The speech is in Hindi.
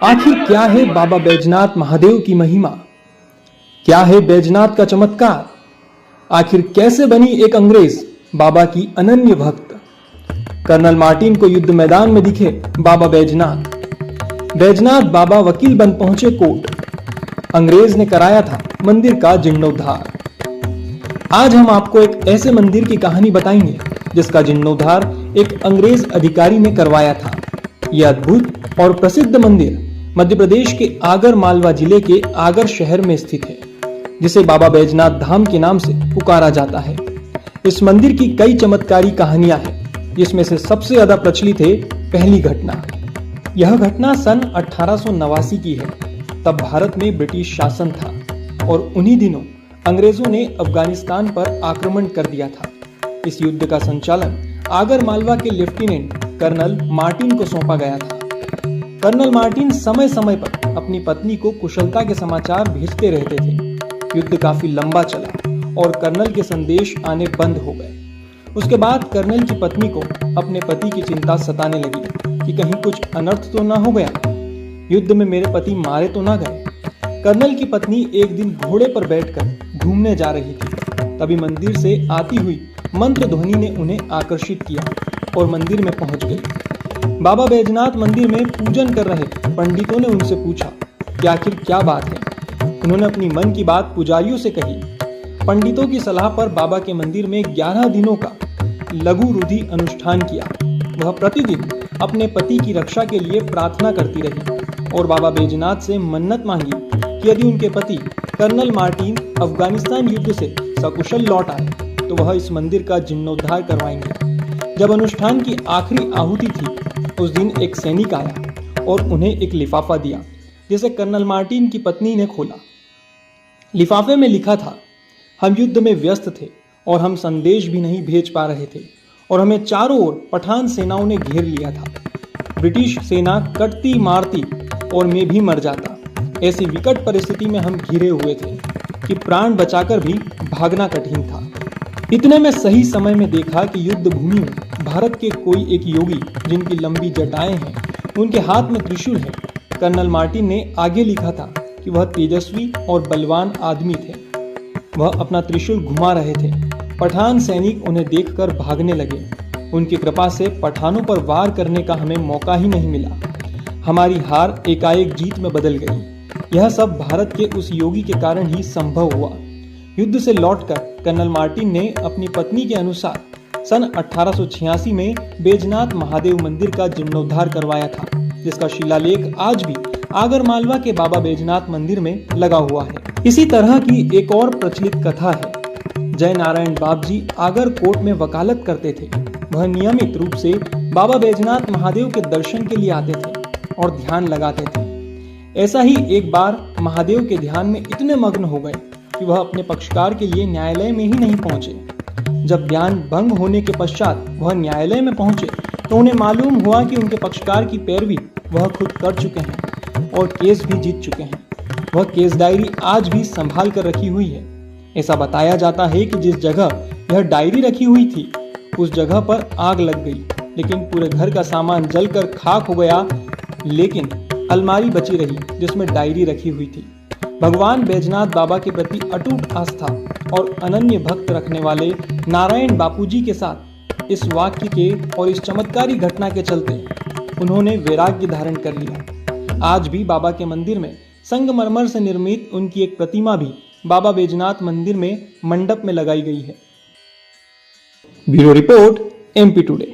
आखिर क्या है बाबा बैजनाथ महादेव की महिमा? क्या है बैजनाथ का चमत्कार? आखिर कैसे बनी एक अंग्रेज बाबा की अनन्य भक्त? कर्नल मार्टिन को युद्ध मैदान में दिखे बाबा बैजनाथ। बैजनाथ बाबा वकील बन पहुंचे कोर्ट। अंग्रेज ने कराया था मंदिर का जीर्णोद्धार। आज हम आपको एक ऐसे मंदिर की कहानी बताएंगे जिसका जीर्णोद्धार एक अंग्रेज अधिकारी ने करवाया था। यह अद्भुत और प्रसिद्ध मंदिर मध्य प्रदेश के आगर मालवा जिले के आगर शहर में स्थित है, जिसे बाबा बैजनाथ धाम के नाम से पुकारा जाता है। इस मंदिर की कई चमत्कारी कहानियां हैं, जिसमें से सबसे ज्यादा प्रचलित है पहली घटना। यह घटना सन 1889 की है। तब भारत में ब्रिटिश शासन था और उन्हीं दिनों अंग्रेजों ने अफगानिस्तान पर आक्रमण कर दिया था। इस युद्ध का संचालन आगर मालवा के लेफ्टिनेंट कर्नल मार्टिन को सौंपा गया था। कर्नल मार्टिन समय समय पर अपनी पत्नी को कुशलता के समाचार भेजते रहते थे। युद्ध काफी लंबा चला और कर्नल के संदेश आने बंद हो गए। उसके बाद कर्नल की पत्नी को अपने पति की चिंता सताने लगी कि कहीं कुछ अनर्थ तो ना हो गया, युद्ध में मेरे पति मारे तो ना गए। कर्नल की पत्नी एक दिन घोड़े पर बैठकर घूमने जा रही थी। तभी मंदिर से आती हुई मंत्र ध्वनि ने उन्हें आकर्षित किया और मंदिर में पहुंच गई। बाबा बैजनाथ मंदिर में पूजन कर रहे पंडितों ने उनसे पूछा कि आखिर क्या बात है। उन्होंने अपनी मन की बात पुजारियों से कही। पंडितों की सलाह पर बाबा के मंदिर में 11 दिनों का लघु रुधि अनुष्ठान किया। वह प्रतिदिन अपने पति की रक्षा के लिए प्रार्थना करती रही और बाबा बैजनाथ से मन्नत मांगी कि यदि उनके पति कर्नल मार्टिन अफगानिस्तान युद्ध से सकुशल लौट आए तो वह इस मंदिर का जीर्णोद्धार करवाएंगे। जब अनुष्ठान की आखिरी आहुति थी, उस दिन एक सैनिक आया और उन्हें एक लिफाफा दिया, जिसे कर्नल मार्टिन की पत्नी ने खोला। लिफाफे में लिखा था, हम युद्ध में व्यस्त थे और हम संदेश भी नहीं भेज पा रहे थे और हमें चारों ओर पठान सेनाओं ने घेर लिया था। ब्रिटिश सेना कटती मारती और मैं भी मर जाता। ऐसी विकट परिस्थिति में हम घिरे हुए थे कि प्राण बचाकर भी भागना कठिन था। इतने में सही समय में देखा कि युद्ध भूमि में भारत के कोई एक योगी, जिनकी लंबी जटाएं हैं, उनके हाथ में त्रिशूल है। कर्नल मार्टिन ने आगे लिखा था कि वह तेजस्वी और बलवान आदमी थे। वह अपना त्रिशूल घुमा रहे थे। पठान सैनिक उन्हें देखकर भागने लगे। उनकी कृपा से पठानों पर वार करने का हमें मौका ही नहीं मिला। हमारी हार एकाएक जीत में बदल गई। यह सब भारत के उस योगी के कारण ही संभव हुआ। युद्ध से लौटकर कर्नल मार्टिन ने अपनी पत्नी के अनुसार सन 1886 में बैजनाथ महादेव मंदिर का जीर्णोद्धार करवाया था, जिसका शिलालेख आज भी आगर मालवा के बाबा बैजनाथ मंदिर में लगा हुआ है। इसी तरह की एक और प्रचलित कथा है। जय नारायण बाबजी आगर कोर्ट में वकालत करते थे। वह नियमित रूप से बाबा बैजनाथ महादेव के दर्शन के लिए आते थे और ध्यान लगाते थे। ऐसा ही एक बार महादेव के ध्यान में इतने मग्न हो गए कि वह अपने पक्षकार के लिए न्यायालय में ही नहीं पहुंचे। जब ध्यान भंग होने के पश्चात वह न्यायालय में पहुंचे तो उन्हें मालूम हुआ कि उनके पक्षकार की पैरवी वह खुद कर चुके हैं और केस भी जीत चुके हैं। वह केस डायरी आज भी संभाल कर रखी हुई है। ऐसा बताया जाता है कि जिस जगह यह डायरी रखी हुई थी, उस जगह पर आग लग गई, लेकिन पूरे घर का सामान जलकर खाक हो गया, लेकिन अलमारी बची रही जिसमें डायरी रखी हुई थी। भगवान बैजनाथ बाबा के प्रति अटूट आस्था और अनन्य भक्त रखने वाले नारायण बापूजी के साथ इस वाक्य के और इस चमत्कारी घटना के चलते उन्होंने वैराग्य धारण कर लिया। आज भी बाबा के मंदिर में संगमरमर से निर्मित उनकी एक प्रतिमा भी बाबा बैजनाथ मंदिर में मंडप में लगाई गई है। Bureau report, MP today.